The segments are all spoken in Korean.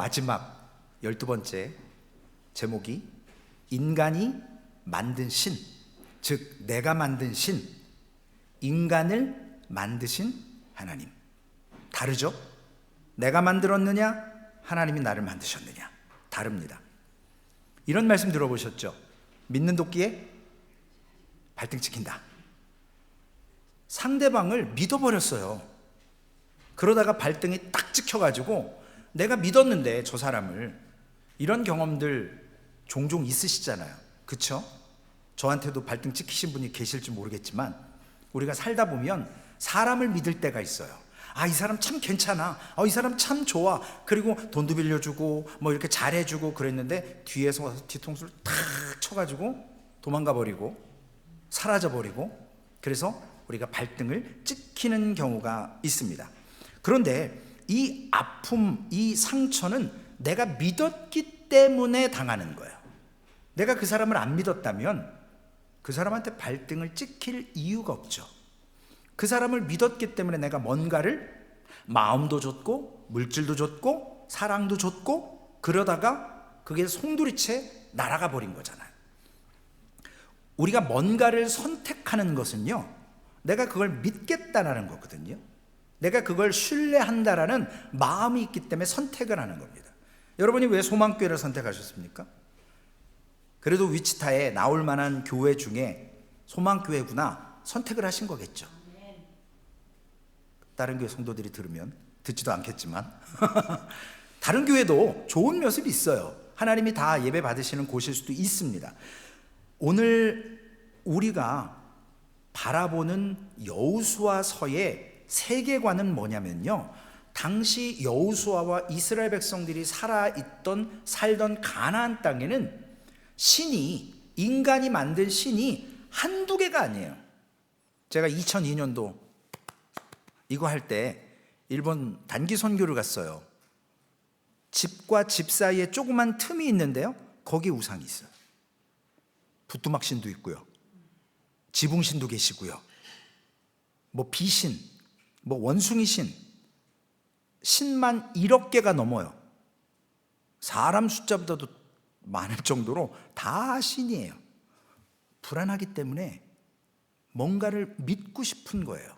마지막 12번째 제목이 인간이 만든 신, 즉 내가 만든 신, 인간을 만드신 하나님. 다르죠? 내가 만들었느냐, 하나님이 나를 만드셨느냐, 다릅니다. 이런 말씀 들어보셨죠? 믿는 도끼에 발등 찍힌다. 상대방을 믿어버렸어요. 그러다가 발등이 딱 찍혀가지고 내가 믿었는데 저 사람을, 이런 경험들 종종 있으시잖아요. 그쵸? 저한테도 발등 찍히신 분이 계실지 모르겠지만 우리가 살다 보면 사람을 믿을 때가 있어요. 아, 이 사람 참 괜찮아, 이 사람 참 좋아, 그리고 돈도 빌려주고 뭐 이렇게 잘해주고 그랬는데 뒤에서 와서 뒤통수를 탁 쳐가지고 도망가 버리고 사라져 버리고, 그래서 우리가 발등을 찍히는 경우가 있습니다. 그런데 이 아픔, 이 상처는 내가 믿었기 때문에 당하는 거예요. 내가 그 사람을 안 믿었다면 그 사람한테 발등을 찍힐 이유가 없죠. 그 사람을 믿었기 때문에 내가 뭔가를, 마음도 줬고 물질도 줬고 사랑도 줬고, 그러다가 그게 송두리째 날아가 버린 거잖아요. 우리가 뭔가를 선택하는 것은요, 내가 그걸 믿겠다라는 거거든요. 내가 그걸 신뢰한다라는 마음이 있기 때문에 선택을 하는 겁니다. 여러분이 왜 소망교회를 선택하셨습니까? 그래도 위치타에 나올 만한 교회 중에 소망교회구나 선택을 하신 거겠죠. 다른 교회 성도들이 들으면 듣지도 않겠지만 다른 교회도 좋은 모습이 있어요. 하나님이 다 예배 받으시는 곳일 수도 있습니다. 오늘 우리가 바라보는 여호수아서의 세계관은 뭐냐면요, 당시 여호수아와 이스라엘 백성들이 살던 가나안 땅에는 신이, 인간이 만든 신이 한두 개가 아니에요. 제가 2002년도 이거 할 때 일본 단기 선교를 갔어요. 집과 집 사이에 조그만 틈이 있는데요, 거기 우상이 있어요. 부뚜막신도 있고요, 지붕신도 계시고요, 뭐 비신, 뭐 원숭이신, 신만 1억 개가 넘어요. 사람 숫자보다도 많을 정도로 다 신이에요. 불안하기 때문에 뭔가를 믿고 싶은 거예요.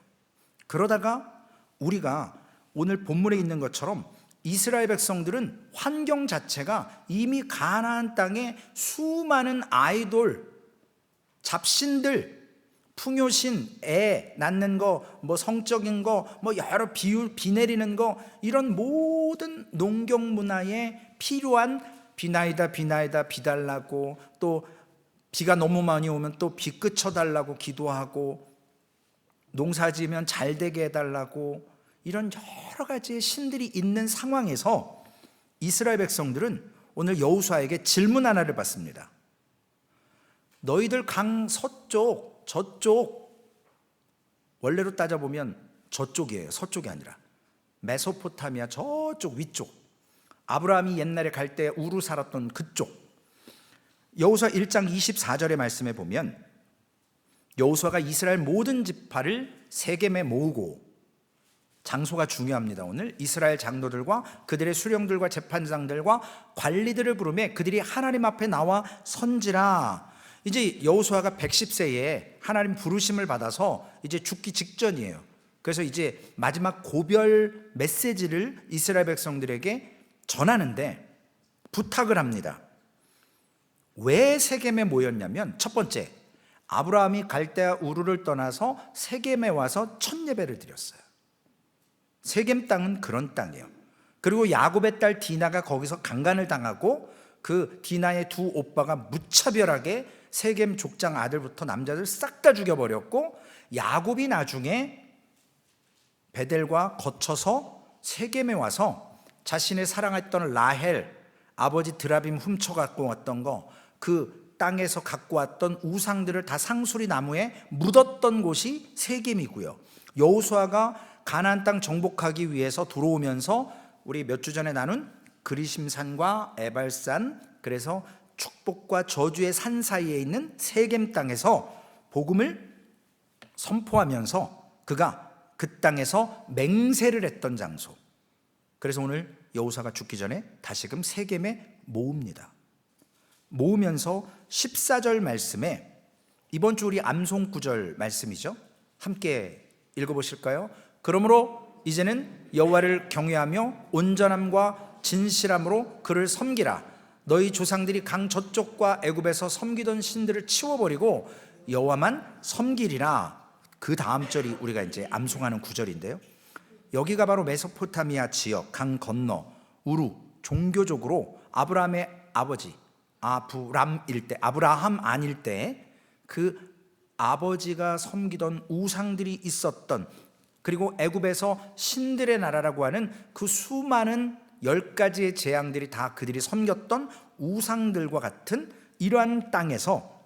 그러다가 우리가 오늘 본문에 있는 것처럼 이스라엘 백성들은 환경 자체가 이미 가나안 땅에 수많은 아이돌, 잡신들, 풍요신, 애 낳는 거, 뭐 성적인 거, 뭐 여러 비 내리는 거, 이런 모든 농경 문화에 필요한 비나이다 비 달라고, 또 비가 너무 많이 오면 또 비 그쳐달라고 기도하고, 농사 지으면 잘 되게 해달라고, 이런 여러 가지의 신들이 있는 상황에서 이스라엘 백성들은 오늘 여호수아에게 질문 하나를 받습니다. 너희들 강 서쪽, 저쪽, 원래로 따져보면 저쪽이에요. 서쪽이 아니라 메소포타미아 저쪽 위쪽, 아브라함이 옛날에 갈 때 우르 살았던 그쪽. 여호수아 1장 24절의 말씀에 보면 여호수아가 이스라엘 모든 지파를 세겜에 모으고, 장소가 중요합니다. 오늘 이스라엘 장로들과 그들의 수령들과 재판장들과 관리들을 부르매 그들이 하나님 앞에 나와 선지라. 이제 여호수아가 110세에 하나님 부르심을 받아서 이제 죽기 직전이에요. 그래서 이제 마지막 고별 메시지를 이스라엘 백성들에게 전하는데 부탁을 합니다. 왜 세겜에 모였냐면, 첫 번째, 아브라함이 갈대아 우르를 떠나서 세겜에 와서 첫 예배를 드렸어요. 세겜 땅은 그런 땅이에요. 그리고 야곱의 딸 디나가 거기서 강간을 당하고 그 디나의 두 오빠가 무차별하게 세겜 족장 아들부터 남자들 싹 다 죽여버렸고, 야곱이 나중에 베델과 거쳐서 세겜에 와서 자신의 사랑했던 라헬, 아버지 드라빔 훔쳐갖고 왔던 거, 그 땅에서 갖고 왔던 우상들을 다 상수리 나무에 묻었던 곳이 세겜이고요. 여호수아가 가나안 땅 정복하기 위해서 들어오면서 우리 몇 주 전에 나눈 그리심산과 에발산, 그래서 축복과 저주의 산 사이에 있는 세겜 땅에서 복음을 선포하면서 그가 그 땅에서 맹세를 했던 장소. 그래서 오늘 여호수아가 죽기 전에 다시금 세겜에 모읍니다. 모으면서 14절 말씀에, 이번 주 우리 암송 구절 말씀이죠. 함께 읽어보실까요? 그러므로 이제는 여호와를 경외하며 온전함과 진실함으로 그를 섬기라. 너희 조상들이 강 저쪽과 애굽에서 섬기던 신들을 치워버리고 여호와만 섬기리라. 그 다음 절이 우리가 이제 암송하는 구절인데요. 여기가 바로 메소포타미아 지역 강 건너 우루, 종교적으로 아브라함의 아버지 아브라함 아닐 때 그 아버지가 섬기던 우상들이 있었던, 그리고 애굽에서 신들의 나라라고 하는 그 수많은 10가지의 재앙들이 다 그들이 섬겼던 우상들과 같은 이러한 땅에서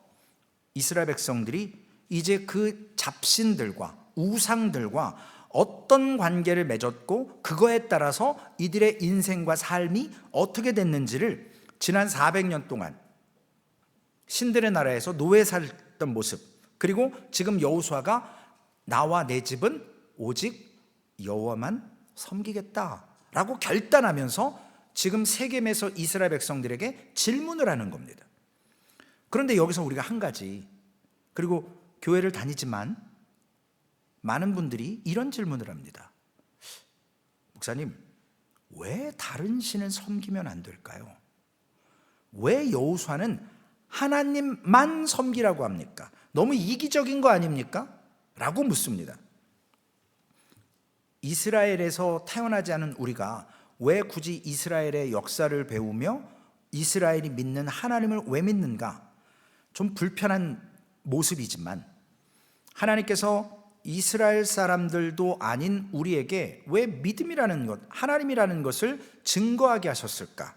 이스라엘 백성들이 이제 그 잡신들과 우상들과 어떤 관계를 맺었고 그거에 따라서 이들의 인생과 삶이 어떻게 됐는지를 지난 400년 동안 신들의 나라에서 노예 살던 모습, 그리고 지금 여호수아가 나와 내 집은 오직 여호와만 섬기겠다라고 결단하면서 지금 세겜에서 이스라엘 백성들에게 질문을 하는 겁니다. 그런데 여기서 우리가 한 가지, 그리고 교회를 다니지만 많은 분들이 이런 질문을 합니다. 목사님, 왜 다른 신을 섬기면 안 될까요? 왜 여호수아는 하나님만 섬기라고 합니까? 너무 이기적인 거 아닙니까? 라고 묻습니다. 이스라엘에서 태어나지 않은 우리가 왜 굳이 이스라엘의 역사를 배우며 이스라엘이 믿는 하나님을 왜 믿는가? 좀 불편한 모습이지만 하나님께서 이스라엘 사람들도 아닌 우리에게 왜 믿음이라는 것, 하나님이라는 것을 증거하게 하셨을까?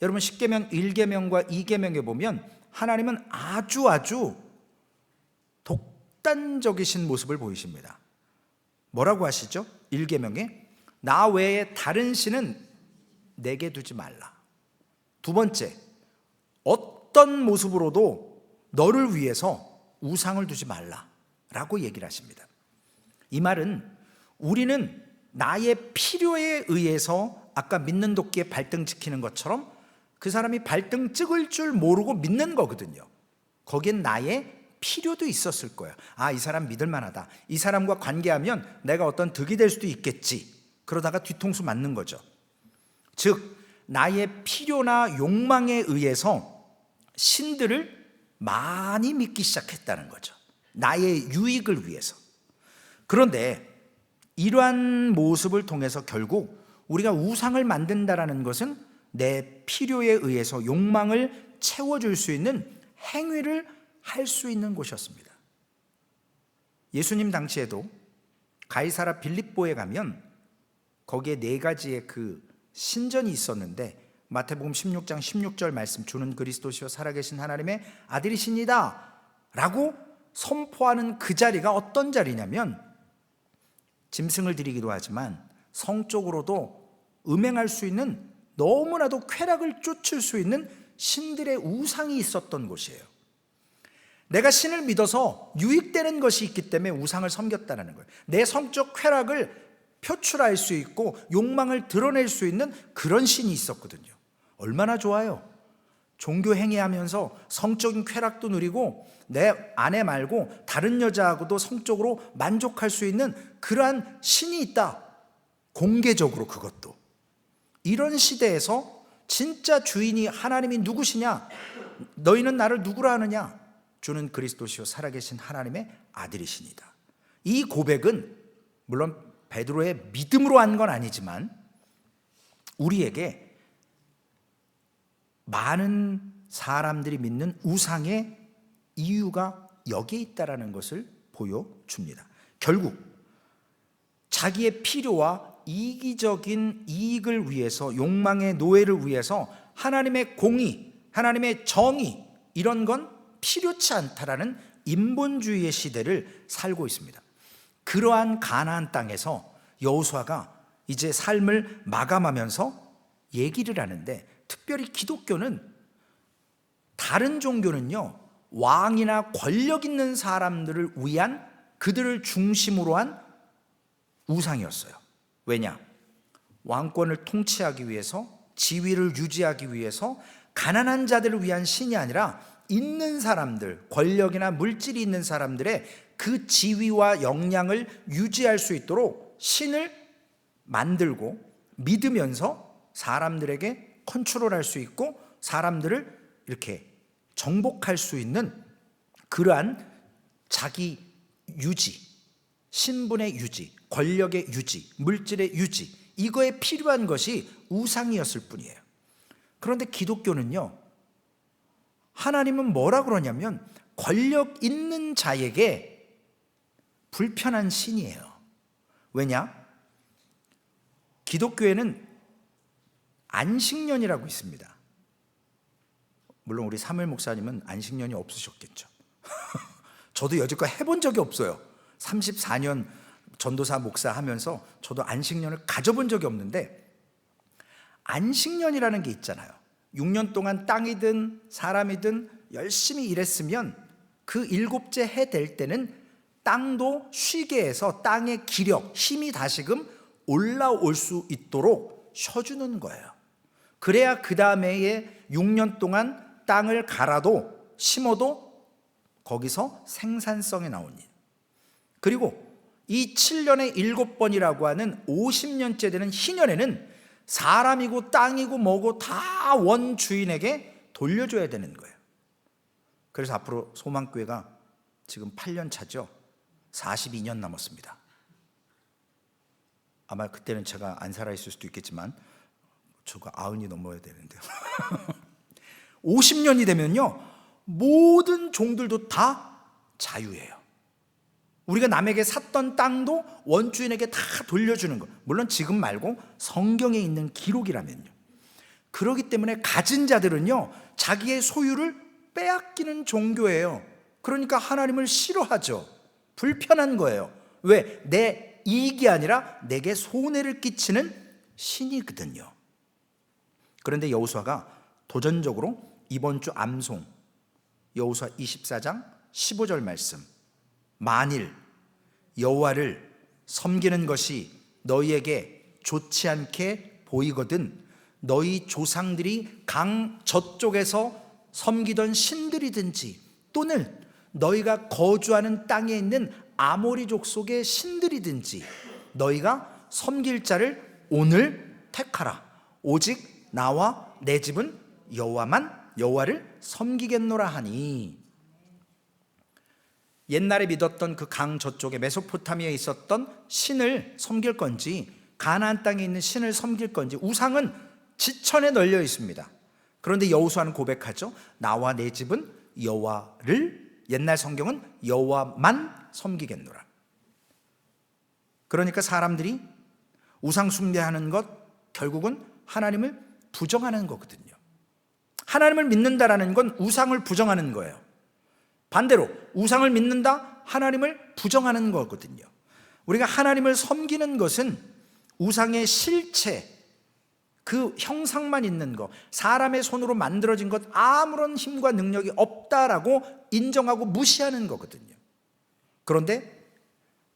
여러분, 10계명 1계명과 2계명에 보면 하나님은 아주 독단적이신 모습을 보이십니다. 뭐라고 하시죠? 1계명에 나 외에 다른 신은 내게 두지 말라. 두 번째, 어떤 모습으로도 너를 위해서 우상을 두지 말라 라고 얘기를 하십니다. 이 말은 우리는 나의 필요에 의해서 아까 믿는 도끼에 발등 찍히는 것처럼 그 사람이 발등 찍을 줄 모르고 믿는 거거든요. 거기엔 나의 필요도 있었을 거예요. 아, 이 사람 믿을 만하다. 이 사람과 관계하면 내가 어떤 득이 될 수도 있겠지. 그러다가 뒤통수 맞는 거죠. 즉 나의 필요나 욕망에 의해서 신들을 많이 믿기 시작했다는 거죠. 나의 유익을 위해서. 그런데 이러한 모습을 통해서 결국 우리가 우상을 만든다라는 것은 내 필요에 의해서 욕망을 채워줄 수 있는 행위를 할 수 있는 곳이었습니다. 예수님 당시에도 가이사라 빌립보에 가면 거기에 4가지의 그 신전이 있었는데 마태복음 16장 16절 말씀, 주는 그리스도시요 살아계신 하나님의 아들이시니다 라고 선포하는 그 자리가 어떤 자리냐면 짐승을 드리기도 하지만 성적으로도 음행할 수 있는, 너무나도 쾌락을 쫓을 수 있는 신들의 우상이 있었던 곳이에요. 내가 신을 믿어서 유익되는 것이 있기 때문에 우상을 섬겼다는 거예요. 내 성적 쾌락을 표출할 수 있고 욕망을 드러낼 수 있는 그런 신이 있었거든요. 얼마나 좋아요. 종교 행위하면서 성적인 쾌락도 누리고 내 아내 말고 다른 여자하고도 성적으로 만족할 수 있는 그러한 신이 있다. 공개적으로 그것도. 이런 시대에서 진짜 주인이 하나님이 누구시냐? 너희는 나를 누구라 하느냐? 주는 그리스도시요 살아계신 하나님의 아들이시니다. 이 고백은 물론 베드로의 믿음으로 한 건 아니지만 우리에게 많은 사람들이 믿는 우상의 이유가 여기에 있다는 것을 보여줍니다. 결국 자기의 필요와 이기적인 이익을 위해서, 욕망의 노예를 위해서 하나님의 공의, 하나님의 정의, 이런 건 필요치 않다라는 인본주의의 시대를 살고 있습니다. 그러한 가나안 땅에서 여호수아가 이제 삶을 마감하면서 얘기를 하는데, 특별히 기독교는, 다른 종교는요 왕이나 권력 있는 사람들을 위한, 그들을 중심으로 한 우상이었어요. 왜냐? 왕권을 통치하기 위해서, 지위를 유지하기 위해서 가난한 자들을 위한 신이 아니라 있는 사람들, 권력이나 물질이 있는 사람들의 그 지위와 역량을 유지할 수 있도록 신을 만들고 믿으면서 사람들에게 컨트롤할 수 있고 사람들을 이렇게 정복할 수 있는 그러한 자기 유지, 신분의 유지, 권력의 유지, 물질의 유지, 이거에 필요한 것이 우상이었을 뿐이에요. 그런데 기독교는요, 하나님은 뭐라 그러냐면 권력 있는 자에게 불편한 신이에요. 왜냐? 기독교에는 안식년이라고 있습니다. 물론 우리 사무엘 목사님은 안식년이 없으셨겠죠. 저도 여지껏 해본 적이 없어요. 34년 전도사 목사 하면서 저도 안식년을 가져본 적이 없는데, 안식년이라는 게 있잖아요. 6년 동안 땅이든 사람이든 열심히 일했으면 그 7째 해 될 때는 땅도 쉬게 해서 땅의 기력, 힘이 다시금 올라올 수 있도록 쉬어주는 거예요. 그래야 그 다음에 6년 동안 땅을 갈아도 심어도 거기서 생산성이 나오니. 그리고 이 7년에 7번이라고 하는 50년째 되는 희년에는 사람이고 땅이고 뭐고 다 원주인에게 돌려줘야 되는 거예요. 그래서 앞으로 소망교회가 지금 8년 차죠. 42년 남았습니다. 아마 그때는 제가 안 살아있을 수도 있겠지만 저가 90이 넘어야 되는데요. 50년이 되면요, 모든 종들도 다 자유예요. 우리가 남에게 샀던 땅도 원주인에게 다 돌려주는 것. 물론 지금 말고 성경에 있는 기록이라면요. 그렇기 때문에 가진 자들은요, 자기의 소유를 빼앗기는 종교예요. 그러니까 하나님을 싫어하죠. 불편한 거예요. 왜? 내 이익이 아니라 내게 손해를 끼치는 신이거든요. 그런데 여호수아가 도전적으로 이번 주 암송 여호수아 24장 15절 말씀, 만일 여호와를 섬기는 것이 너희에게 좋지 않게 보이거든 너희 조상들이 강 저쪽에서 섬기던 신들이든지 또는 너희가 거주하는 땅에 있는 아모리 족속의 신들이든지 너희가 섬길 자를 오늘 택하라. 오직 나와 내 집은 여호와를 섬기겠노라 하니. 옛날에 믿었던 그 강 저쪽에 메소포타미아에 있었던 신을 섬길 건지 가나안 땅에 있는 신을 섬길 건지, 우상은 지천에 널려 있습니다. 그런데 여호수아는 고백하죠. 나와 내 집은 여호와를, 옛날 성경은 여호와만 섬기겠노라. 그러니까 사람들이 우상 숭배하는 것, 결국은 하나님을 부정하는 거거든요. 하나님을 믿는다라는 건 우상을 부정하는 거예요. 반대로 우상을 믿는다, 하나님을 부정하는 거거든요. 우리가 하나님을 섬기는 것은 우상의 실체, 그 형상만 있는 것, 사람의 손으로 만들어진 것, 아무런 힘과 능력이 없다라고 인정하고 무시하는 거거든요. 그런데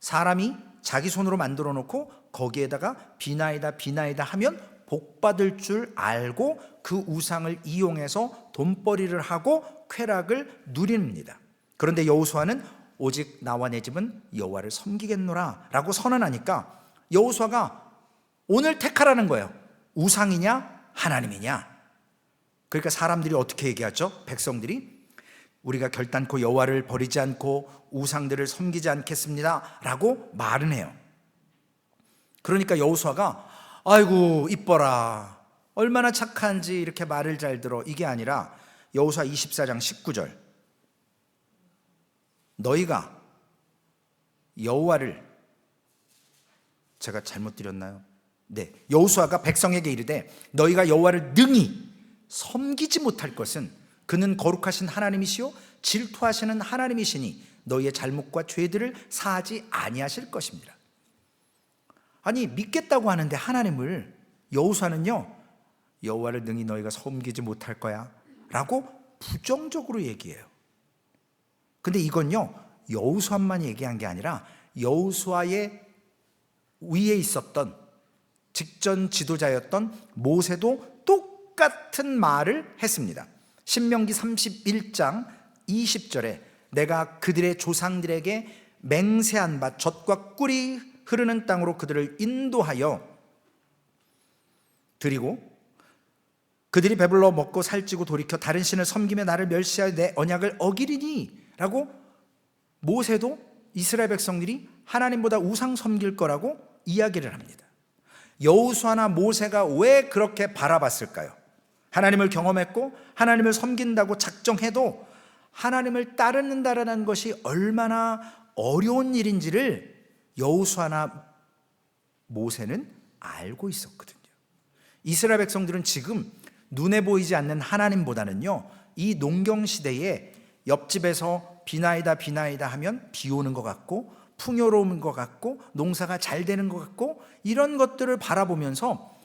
사람이 자기 손으로 만들어 놓고 거기에다가 비나이다 하면 복 받을 줄 알고 그 우상을 이용해서 돈벌이를 하고 쾌락을 누립니다. 그런데 여호수아는 오직 나와 내 집은 여호와를 섬기겠노라 라고 선언하니까 여호수아가 오늘 택하라는 거예요. 우상이냐 하나님이냐. 그러니까 사람들이 어떻게 얘기하죠? 백성들이 우리가 결단코 여호와를 버리지 않고 우상들을 섬기지 않겠습니다 라고 말은 해요. 그러니까 여호수아가 아이고 이뻐라, 얼마나 착한지 이렇게 말을 잘 들어, 이게 아니라 여호수아 24장 19절, 너희가 여호와를, 제가 잘못 드렸나요? 네, 여호수아가 백성에게 이르되 너희가 여호와를 능히 섬기지 못할 것은 그는 거룩하신 하나님이시요 질투하시는 하나님이시니 너희의 잘못과 죄들을 사하지 아니하실 것입니다. 아니, 믿겠다고 하는데 하나님을, 여호수아는요 여호와를 능히 너희가 섬기지 못할 거야 라고 부정적으로 얘기해요. 근데 이건요 여호수아만 얘기한 게 아니라 여호수아의 위에 있었던 직전 지도자였던 모세도 똑같은 말을 했습니다. 신명기 31장 20절에 내가 그들의 조상들에게 맹세한 바 젖과 꿀이 흐르는 땅으로 그들을 인도하여 드리고 그들이 배불러 먹고 살찌고 돌이켜 다른 신을 섬기며 나를 멸시하여 내 언약을 어기리니 라고 모세도 이스라엘 백성들이 하나님보다 우상 섬길 거라고 이야기를 합니다. 여호수아나 모세가 왜 그렇게 바라봤을까요? 하나님을 경험했고 하나님을 섬긴다고 작정해도 하나님을 따르는다라는 것이 얼마나 어려운 일인지를 여호수아나 모세는 알고 있었거든요. 이스라엘 백성들은 지금 눈에 보이지 않는 하나님보다는요, 이 농경 시대에 옆집에서 비나이다 하면 비 오는 것 같고 풍요로운 것 같고 농사가 잘 되는 것 같고 이런 것들을 바라보면서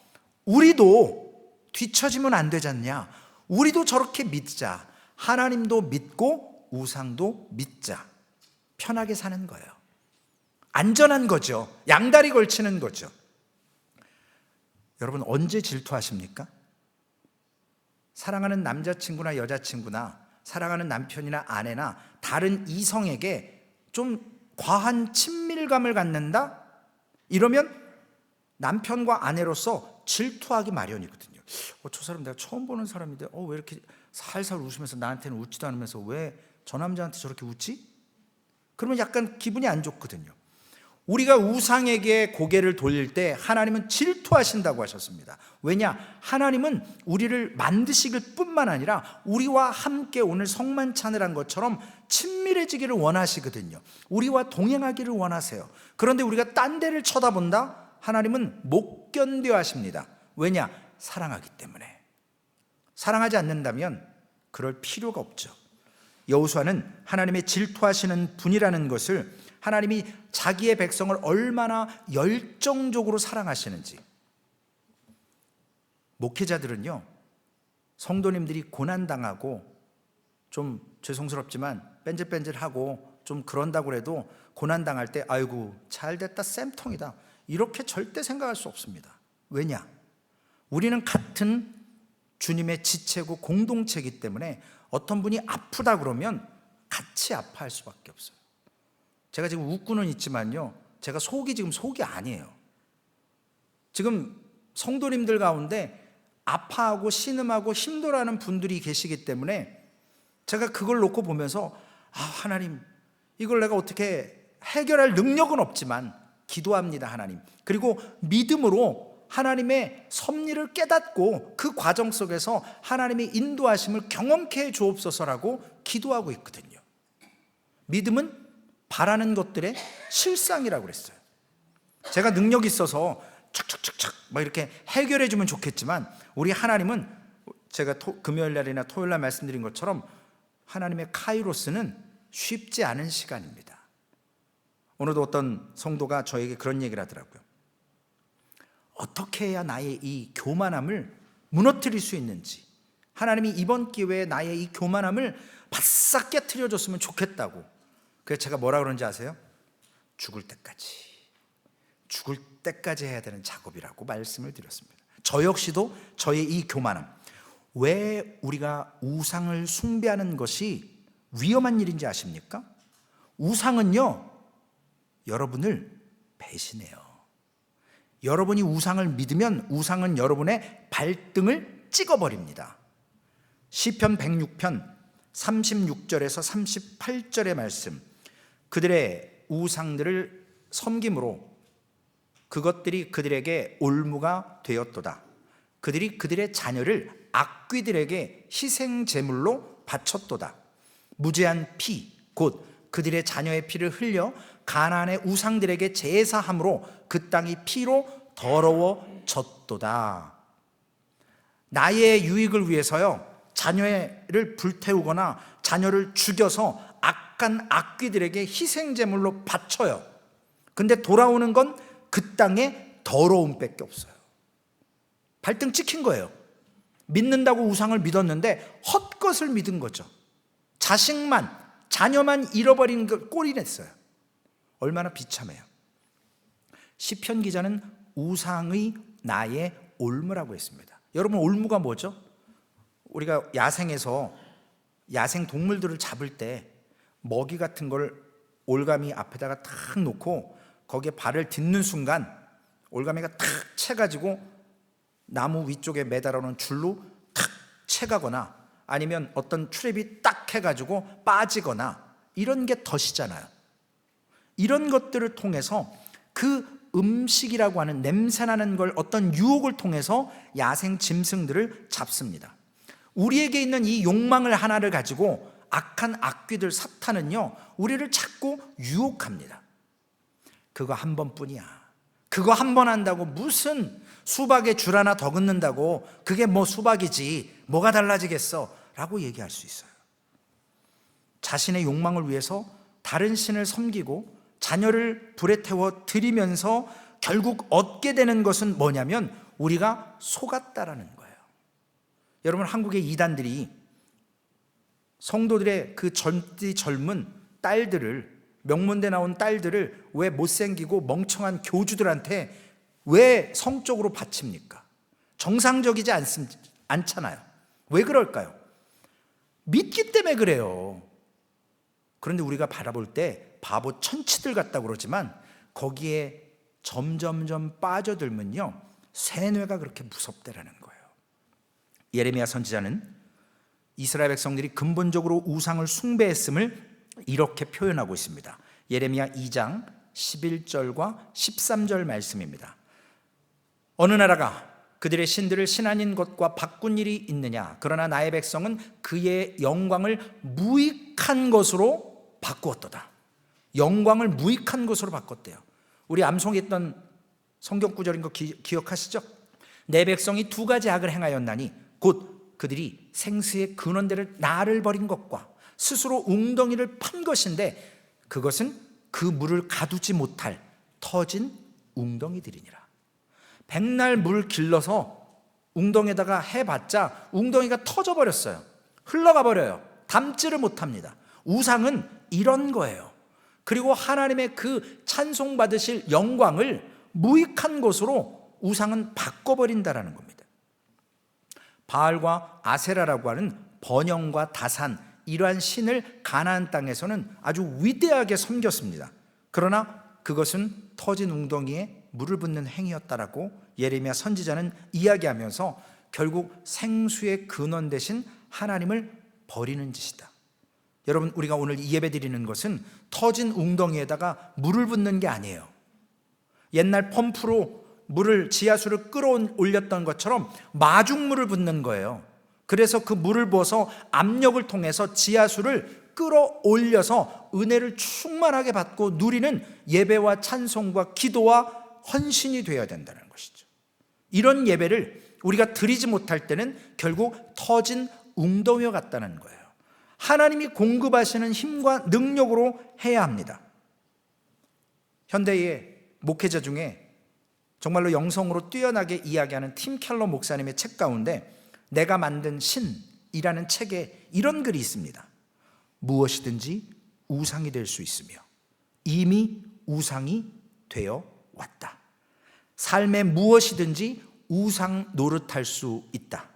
우리도 뒤처지면 안 되지 않냐, 우리도 저렇게 믿자, 하나님도 믿고 우상도 믿자, 편하게 사는 거예요. 안전한 거죠. 양다리 걸치는 거죠. 여러분, 언제 질투하십니까? 사랑하는 남자친구나 여자친구나 사랑하는 남편이나 아내나 다른 이성에게 좀 과한 친밀감을 갖는다? 이러면 남편과 아내로서 질투하기 마련이거든요. 저 사람 내가 처음 보는 사람인데 왜 이렇게 살살 웃으면서 나한테는 웃지도 않으면서 왜 저 남자한테 저렇게 웃지? 그러면 약간 기분이 안 좋거든요. 우리가 우상에게 고개를 돌릴 때 하나님은 질투하신다고 하셨습니다. 왜냐? 하나님은 우리를 만드시길 뿐만 아니라 우리와 함께 오늘 성만찬을 한 것처럼 친밀해지기를 원하시거든요. 우리와 동행하기를 원하세요. 그런데 우리가 딴 데를 쳐다본다? 하나님은 못 견뎌 하십니다. 왜냐? 사랑하기 때문에. 사랑하지 않는다면 그럴 필요가 없죠. 여호수아는 하나님의 질투하시는 분이라는 것을, 하나님이 자기의 백성을 얼마나 열정적으로 사랑하시는지. 목회자들은요, 성도님들이 고난당하고 좀 죄송스럽지만 뺀질뺀질하고 좀 그런다고 해도 고난당할 때 아이고 잘됐다 쌤통이다 이렇게 절대 생각할 수 없습니다. 왜냐? 우리는 같은 주님의 지체고 공동체이기 때문에 어떤 분이 아프다 그러면 같이 아파할 수밖에 없어요. 제가 지금 웃고는 있지만요, 제가 속이 지금 속이 아니에요. 지금 성도님들 가운데 아파하고 신음하고 힘들어하는 분들이 계시기 때문에 제가 그걸 놓고 보면서 하나님, 이걸 내가 어떻게 해결할 능력은 없지만 기도합니다, 하나님. 그리고 믿음으로 하나님의 섭리를 깨닫고 그 과정 속에서 하나님의 인도하심을 경험케 해 주옵소서라고 기도하고 있거든요. 믿음은 바라는 것들의 실상이라고 그랬어요. 제가 능력이 있어서 착착착착 막 이렇게 해결해 주면 좋겠지만 우리 하나님은, 제가 금요일 날이나 토요일 날 말씀드린 것처럼 하나님의 카이로스는 쉽지 않은 시간입니다. 오늘도 어떤 성도가 저에게 그런 얘기를 하더라고요. 어떻게 해야 나의 이 교만함을 무너뜨릴 수 있는지, 하나님이 이번 기회에 나의 이 교만함을 바싹 깨트려 줬으면 좋겠다고. 그래서 제가 뭐라 그러는지 아세요? 죽을 때까지 해야 되는 작업이라고 말씀을 드렸습니다. 저 역시도 저의 이 교만함, 왜 우리가 우상을 숭배하는 것이 위험한 일인지 아십니까? 우상은요, 여러분을 배신해요. 여러분이 우상을 믿으면 우상은 여러분의 발등을 찍어버립니다. 시편 106편 36절에서 38절의 말씀, 그들의 우상들을 섬김으로 그것들이 그들에게 올무가 되었도다. 그들이 그들의 자녀를 악귀들에게 희생 제물로 바쳤도다. 무죄한 피, 곧 그들의 자녀의 피를 흘려 가나안의 우상들에게 제사함으로 그 땅이 피로 더러워졌도다. 나의 유익을 위해서요, 자녀를 불태우거나 자녀를 죽여서 악한 악귀들에게 희생제물로 바쳐요. 근데 돌아오는 건 그 땅에 더러움밖에 없어요. 발등 찍힌 거예요. 믿는다고 우상을 믿었는데 헛것을 믿은 거죠. 자식만, 자녀만 잃어버린 걸 꼴이 냈어요. 얼마나 비참해요. 시편 기자는 우상의 나의 올무라고 했습니다. 여러분, 올무가 뭐죠? 우리가 야생에서 야생 동물들을 잡을 때 먹이 같은 걸 올가미 앞에다가 탁 놓고 거기에 발을 딛는 순간 올가미가 탁 채가지고 나무 위쪽에 매달아 놓은 줄로 탁 채가거나 아니면 어떤 트랩이 딱 해가지고 빠지거나 이런 게 덫이잖아요. 이런 것들을 통해서 그 음식이라고 하는 냄새나는 걸 어떤 유혹을 통해서 야생 짐승들을 잡습니다. 우리에게 있는 이 욕망을 하나를 가지고 악한 악귀들 사탄은요, 우리를 자꾸 유혹합니다. 그거 한 번뿐이야. 그거 한 번 한다고 무슨 수박에 줄 하나 더 긋는다고 그게 뭐 수박이지 뭐가 달라지겠어 라고 얘기할 수 있어요. 자신의 욕망을 위해서 다른 신을 섬기고 자녀를 불에 태워 드리면서 결국 얻게 되는 것은 뭐냐면 우리가 속았다라는 거예요. 여러분, 한국의 이단들이 성도들의 그 젊은 딸들을, 명문대 나온 딸들을 왜 못생기고 멍청한 교주들한테 왜 성적으로 바칩니까? 정상적이지 않잖아요. 왜 그럴까요? 믿기 때문에 그래요. 그런데 우리가 바라볼 때 바보 천치들 같다고 그러지만 거기에 점점점 빠져들면요, 세뇌가 그렇게 무섭다라는 거예요. 예레미야 선지자는 이스라엘 백성들이 근본적으로 우상을 숭배했음을 이렇게 표현하고 있습니다. 예레미야 2장 11절과 13절 말씀입니다. 어느 나라가 그들의 신들을 신 아닌 것과 바꾼 일이 있느냐? 그러나 나의 백성은 그의 영광을 무익한 것으로 바꾸었도다. 영광을 무익한 것으로 바꿨대요. 우리 암송했던 성경 구절인 거 기억하시죠? 내 백성이 두 가지 악을 행하였나니 곧 그들이 생수의 근원대를 나를 버린 것과 스스로 웅덩이를 판 것인데 그것은 그 물을 가두지 못할 터진 웅덩이들이니라. 백날 물 길러서 웅덩이에다가 해봤자 웅덩이가 터져버렸어요. 흘러가 버려요. 담지를 못합니다. 우상은 이런 거예요. 그리고 하나님의 그 찬송받으실 영광을 무익한 것으로 우상은 바꿔버린다라는 겁니다. 바알과 아세라라고 하는 번영과 다산, 이러한 신을 가나안 땅에서는 아주 위대하게 섬겼습니다. 그러나 그것은 터진 웅덩이에 물을 붓는 행위였다라고 예레미야 선지자는 이야기하면서 결국 생수의 근원 대신 하나님을 버리는 짓이다. 여러분, 우리가 오늘 이 예배 드리는 것은 터진 웅덩이에다가 물을 붓는 게 아니에요. 옛날 펌프로 물을, 지하수를 끌어올렸던 것처럼 마중물을 붓는 거예요. 그래서 그 물을 부어서 압력을 통해서 지하수를 끌어올려서 은혜를 충만하게 받고 누리는 예배와 찬송과 기도와 헌신이 되어야 된다는 것이죠. 이런 예배를 우리가 드리지 못할 때는 결국 터진 웅덩이와 같다는 거예요. 하나님이 공급하시는 힘과 능력으로 해야 합니다. 현대의 목회자 중에 정말로 영성으로 뛰어나게 이야기하는 팀 켈러 목사님의 책 가운데 내가 만든 신이라는 책에 이런 글이 있습니다. 무엇이든지 우상이 될 수 있으며 이미 우상이 되어 왔다. 삶에 무엇이든지 우상 노릇할 수 있다.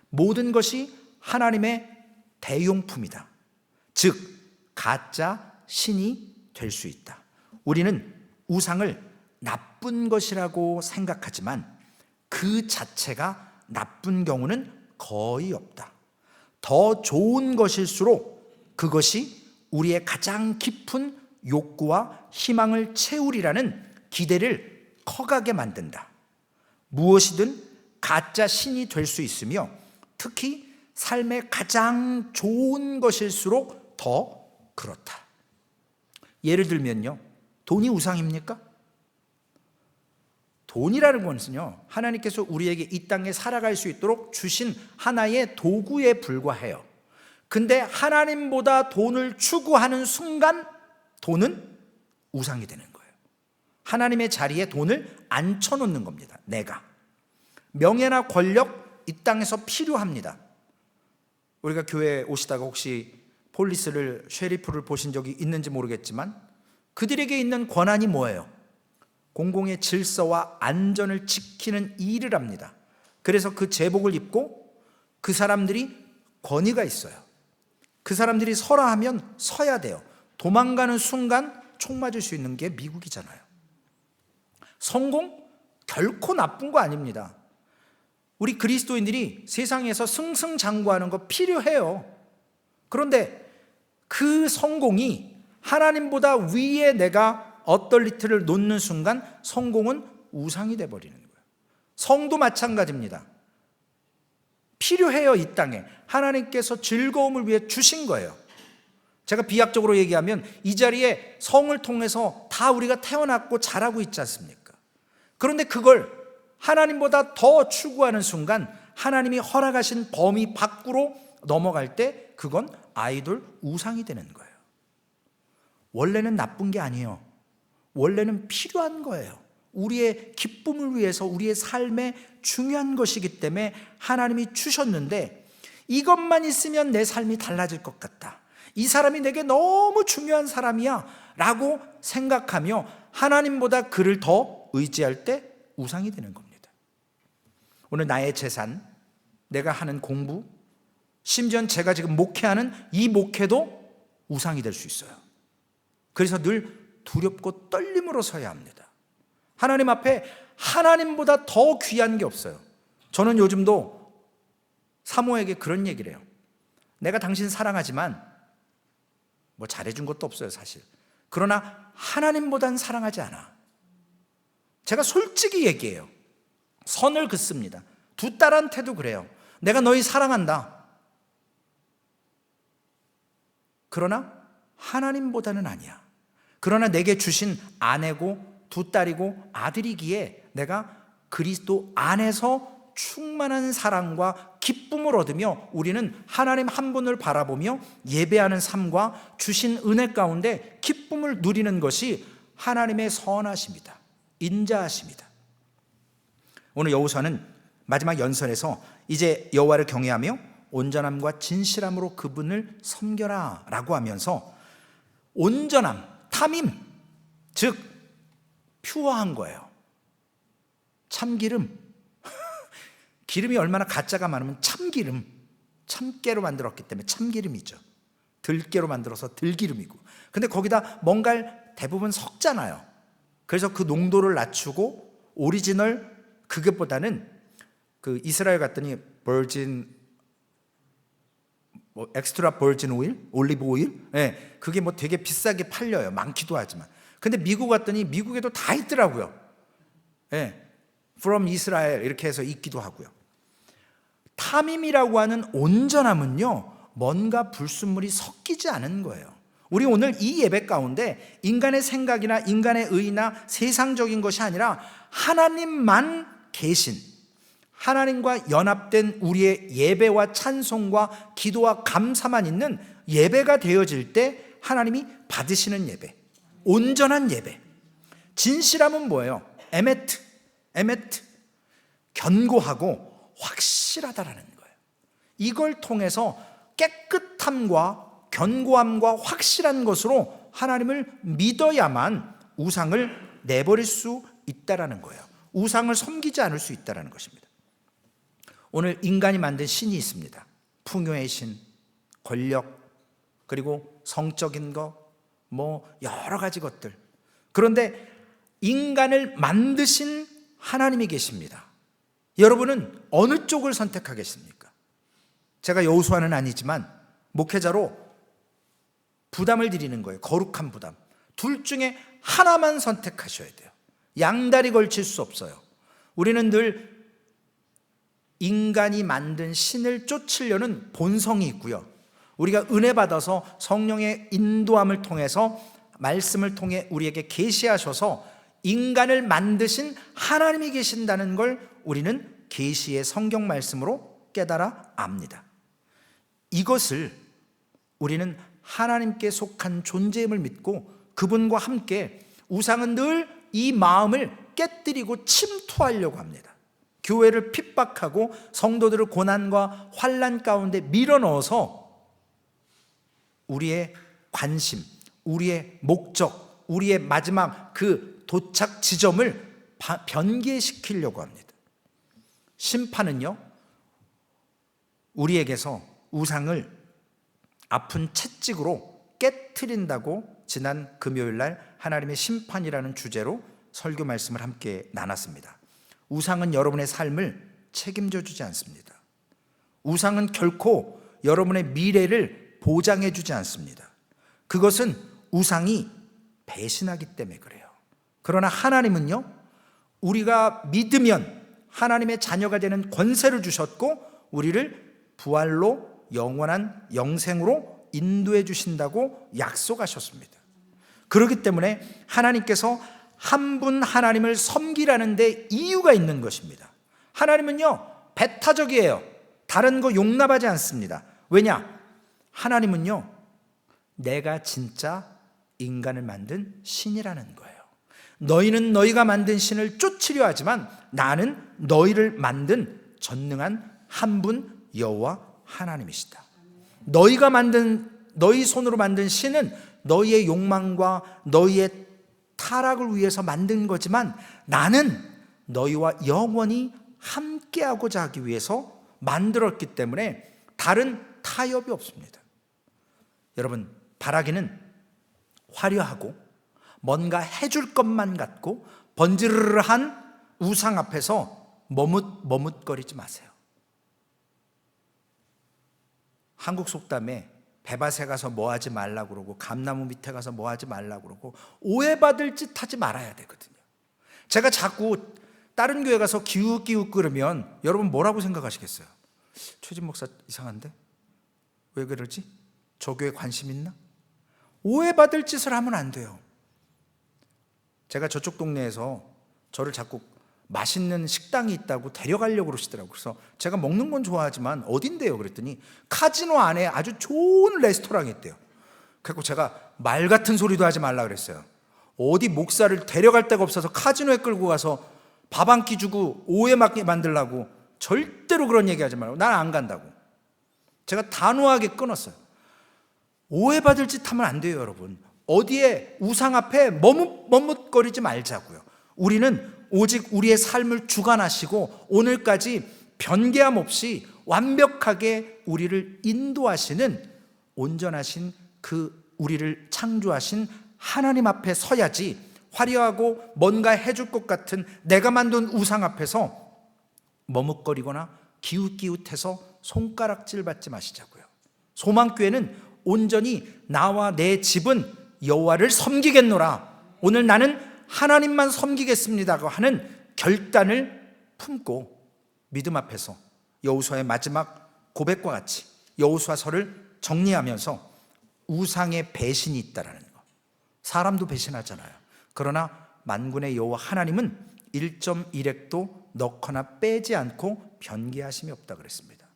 모든 것이 하나님의 대용품이다. 즉 가짜 신이 될 수 있다. 우리는 우상을 나쁜 것이라고 생각하지만 그 자체가 나쁜 경우는 거의 없다. 더 좋은 것일수록 그것이 우리의 가장 깊은 욕구와 희망을 채우리라는 기대를 커가게 만든다. 무엇이든 가짜 신이 될 수 있으며 특히 삶의 가장 좋은 것일수록 더 그렇다. 예를 들면요, 돈이 우상입니까? 돈이라는 것은요, 하나님께서 우리에게 이 땅에 살아갈 수 있도록 주신 하나의 도구에 불과해요. 근데 하나님보다 돈을 추구하는 순간 돈은 우상이 되는 거예요. 하나님의 자리에 돈을 앉혀놓는 겁니다. 내가. 명예나 권력 이 땅에서 필요합니다. 우리가 교회에 오시다가 혹시 폴리스를, 쉐리프를 보신 적이 있는지 모르겠지만 그들에게 있는 권한이 뭐예요? 공공의 질서와 안전을 지키는 일을 합니다. 그래서 그 제복을 입고 그 사람들이 권위가 있어요. 그 사람들이 서라 하면 서야 돼요. 도망가는 순간 총 맞을 수 있는 게 미국이잖아요. 성공? 결코 나쁜 거 아닙니다. 우리 그리스도인들이 세상에서 승승장구하는 거 필요해요. 그런데 그 성공이 하나님보다 위에 내가 어떨리티를 놓는 순간 성공은 우상이 돼버리는 거예요. 성도 마찬가지입니다. 필요해요. 이 땅에 하나님께서 즐거움을 위해 주신 거예요. 제가 비약적으로 얘기하면 이 자리에 성을 통해서 다 우리가 태어났고 자라고 있지 않습니까? 그런데 그걸 하나님보다 더 추구하는 순간 하나님이 허락하신 범위 밖으로 넘어갈 때 그건 아이돌 우상이 되는 거예요. 원래는 나쁜 게 아니에요. 원래는 필요한 거예요. 우리의 기쁨을 위해서 우리의 삶에 중요한 것이기 때문에 하나님이 주셨는데 이것만 있으면 내 삶이 달라질 것 같다. 이 사람이 내게 너무 중요한 사람이야 라고 생각하며 하나님보다 그를 더 의지할 때 우상이 되는 겁니다. 오늘 나의 재산, 내가 하는 공부, 심지어 제가 지금 목회하는 이 목회도 우상이 될 수 있어요. 그래서 늘 두렵고 떨림으로 서야 합니다. 하나님 앞에 하나님보다 더 귀한 게 없어요. 저는 요즘도 사모에게 그런 얘기를 해요. 내가 당신 사랑하지만 뭐 잘해준 것도 없어요 사실. 그러나 하나님보단 사랑하지 않아. 제가 솔직히 얘기해요. 선을 긋습니다. 두 딸한테도 그래요. 내가 너희 사랑한다. 그러나 하나님보다는 아니야. 그러나 내게 주신 아내고 두 딸이고 아들이기에 내가 그리스도 안에서 충만한 사랑과 기쁨을 얻으며 우리는 하나님 한 분을 바라보며 예배하는 삶과 주신 은혜 가운데 기쁨을 누리는 것이 하나님의 선하심이다. 인자하심이다. 오늘 여호수아는 마지막 연설에서 이제 여호와를 경외하며 온전함과 진실함으로 그분을 섬겨라 라고 하면서 온전함, 탐임, 즉 퓨어한 거예요. 참기름. 기름이 얼마나 가짜가 많으면 참기름, 참깨로 만들었기 때문에 참기름이죠. 들깨로 만들어서 들기름이고. 근데 거기다 뭔가를 대부분 섞잖아요. 그래서 그 농도를 낮추고 오리지널 그것보다는 그 이스라엘 갔더니 버진 뭐 엑스트라 버진 오일, 올리브 오일, 네, 그게 뭐 되게 비싸게 팔려요. 많기도 하지만. 근데 미국 갔더니 미국에도 다 있더라고요. 네, from 이스라엘 이렇게 해서 있기도 하고요. 탐임이라고 하는 온전함은요, 뭔가 불순물이 섞이지 않은 거예요. 우리 오늘 이 예배 가운데 인간의 생각이나 인간의 의나 세상적인 것이 아니라 하나님만 계신, 하나님과 연합된 우리의 예배와 찬송과 기도와 감사만 있는 예배가 되어질 때 하나님이 받으시는 예배, 온전한 예배. 진실함은 뭐예요? 에메트, 견고하고 확실하다라는 거예요. 이걸 통해서 깨끗함과 견고함과 확실한 것으로 하나님을 믿어야만 우상을 내버릴 수 있다라는 거예요. 우상을 섬기지 않을 수 있다라는 것입니다. 오늘 인간이 만든 신이 있습니다. 풍요의 신, 권력, 그리고 성적인 것, 뭐 여러 가지 것들. 그런데 인간을 만드신 하나님이 계십니다. 여러분은 어느 쪽을 선택하겠습니까? 제가 여호수아는 아니지만 목회자로 부담을 드리는 거예요. 거룩한 부담. 둘 중에 하나만 선택하셔야 돼요. 양다리 걸칠 수 없어요. 우리는 늘 인간이 만든 신을 쫓으려는 본성이 있고요. 우리가 은혜 받아서 성령의 인도함을 통해서 말씀을 통해 우리에게 계시하셔서 인간을 만드신 하나님이 계신다는 걸 우리는 계시의 성경 말씀으로 깨달아 압니다. 이것을 우리는 하나님께 속한 존재임을 믿고 그분과 함께 우상은 늘 이 마음을 깨뜨리고 침투하려고 합니다. 교회를 핍박하고 성도들을 고난과 환난 가운데 밀어넣어서 우리의 관심, 우리의 목적, 우리의 마지막 그 도착 지점을 변개시키려고 합니다. 심판은요, 우리에게서 우상을 아픈 채찍으로 깨트린다고 지난 금요일 날 하나님의 심판이라는 주제로 설교 말씀을 함께 나눴습니다. 우상은 여러분의 삶을 책임져 주지 않습니다. 우상은 결코 여러분의 미래를 보장해 주지 않습니다. 그것은 우상이 배신하기 때문에 그래요. 그러나 하나님은요, 우리가 믿으면 하나님의 자녀가 되는 권세를 주셨고 우리를 부활로 영원한 영생으로 인도해 주신다고 약속하셨습니다. 그렇기 때문에 하나님께서 한 분 하나님을 섬기라는 데 이유가 있는 것입니다. 하나님은요, 배타적이에요. 다른 거 용납하지 않습니다. 왜냐? 하나님은요, 내가 진짜 인간을 만든 신이라는 거예요. 너희는 너희가 만든 신을 쫓으려 하지만 나는 너희를 만든 전능한 한 분 여호와 하나님이시다. 너희가 만든, 너희 손으로 만든 신은 너희의 욕망과 너희의 타락을 위해서 만든 거지만 나는 너희와 영원히 함께하고자 하기 위해서 만들었기 때문에 다른 타협이 없습니다. 여러분, 바라기는 화려하고 뭔가 해줄 것만 같고 번지르르한 우상 앞에서 머뭇거리지 마세요. 한국 속담에 배밭에 가서 뭐 하지 말라고 그러고 감나무 밑에 가서 뭐 하지 말라고 그러고 오해받을 짓 하지 말아야 되거든요. 제가 자꾸 다른 교회 가서 기웃기웃 그러면 여러분 뭐라고 생각하시겠어요? 최진 목사 이상한데? 왜 그러지? 저 교회 관심 있나? 오해받을 짓을 하면 안 돼요. 제가 저쪽 동네에서 저를 자꾸 맛있는 식당이 있다고 데려가려고 그러시더라고요. 그래서 제가 먹는 건 좋아하지만 어딘데요? 그랬더니 카지노 안에 아주 좋은 레스토랑이 있대요. 그래서 제가 말 같은 소리도 하지 말라 그랬어요. 어디 목사를 데려갈 데가 없어서 카지노에 끌고 가서 밥 한 끼 주고 오해받게 만들라고 절대로 그런 얘기 하지 말고 난 안 간다고 제가 단호하게 끊었어요. 오해받을 짓 하면 안 돼요, 여러분. 어디에 우상 앞에 머뭇거리지 말자고요. 우리는 오직 우리의 삶을 주관하시고 오늘까지 변개함 없이 완벽하게 우리를 인도하시는 온전하신 그 우리를 창조하신 하나님 앞에 서야지 화려하고 뭔가 해줄 것 같은 내가 만든 우상 앞에서 머뭇거리거나 기웃기웃해서 손가락질 받지 마시자고요. 소망교회는 온전히 나와 내 집은 여호와를 섬기겠노라, 오늘 나는 하나님만 섬기겠습니다고 하는 결단을 품고 믿음 앞에서 여호수아의 마지막 고백과 같이 여호수아서를 정리하면서 우상의 배신이 있다라는 거. 사람도 배신하잖아요. 그러나 만군의 여호와 하나님은 1.1핵도 넣거나 빼지 않고 변개하심이 없다 그랬습니다.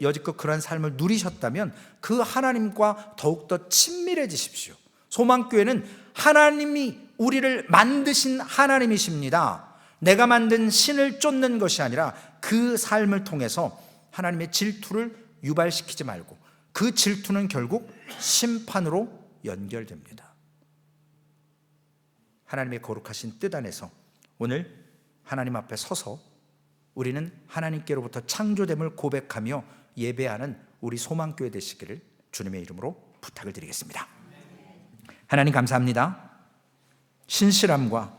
여지껏 그런 삶을 누리셨다면 그 하나님과 더욱더 친밀해지십시오. 소망교회는 하나님이 우리를 만드신 하나님이십니다. 내가 만든 신을 쫓는 것이 아니라 그 삶을 통해서 하나님의 질투를 유발시키지 말고 그 질투는 결국 심판으로 연결됩니다. 하나님의 거룩하신 뜻 안에서 오늘 하나님 앞에 서서 우리는 하나님께로부터 창조됨을 고백하며 예배하는 우리 소망교회 되시기를 주님의 이름으로 부탁을 드리겠습니다. 하나님 감사합니다. 신실함과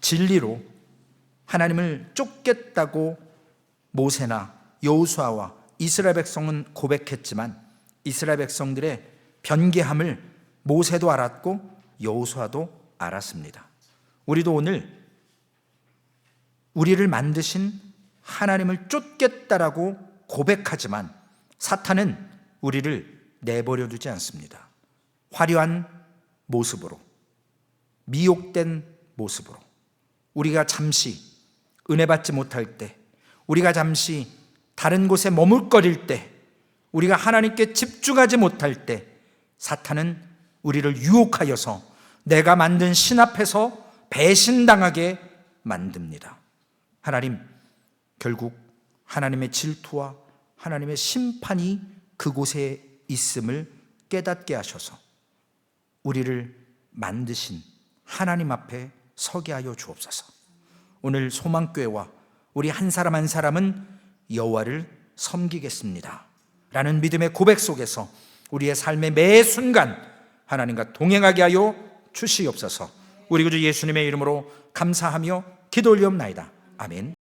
진리로 하나님을 쫓겠다고 모세나 여호수아와 이스라엘 백성은 고백했지만 이스라엘 백성들의 변개함을 모세도 알았고 여호수아도 알았습니다. 우리도 오늘 우리를 만드신 하나님을 쫓겠다라고 고백하지만 사탄은 우리를 내버려 두지 않습니다. 화려한 모습으로, 미혹된 모습으로 우리가 잠시 은혜 받지 못할 때, 우리가 잠시 다른 곳에 머물거릴 때, 우리가 하나님께 집중하지 못할 때 사탄은 우리를 유혹하여서 내가 만든 신 앞에서 배신당하게 만듭니다. 하나님, 결국 하나님의 질투와 하나님의 심판이 그곳에 있음을 깨닫게 하셔서 우리를 만드신 하나님 앞에 서게 하여 주옵소서. 오늘 소망교회와 우리 한 사람 한 사람은 여호와를 섬기겠습니다 라는 믿음의 고백 속에서 우리의 삶의 매 순간 하나님과 동행하게 하여 주시옵소서. 우리 구주 예수님의 이름으로 감사하며 기도 올리옵나이다. 아멘.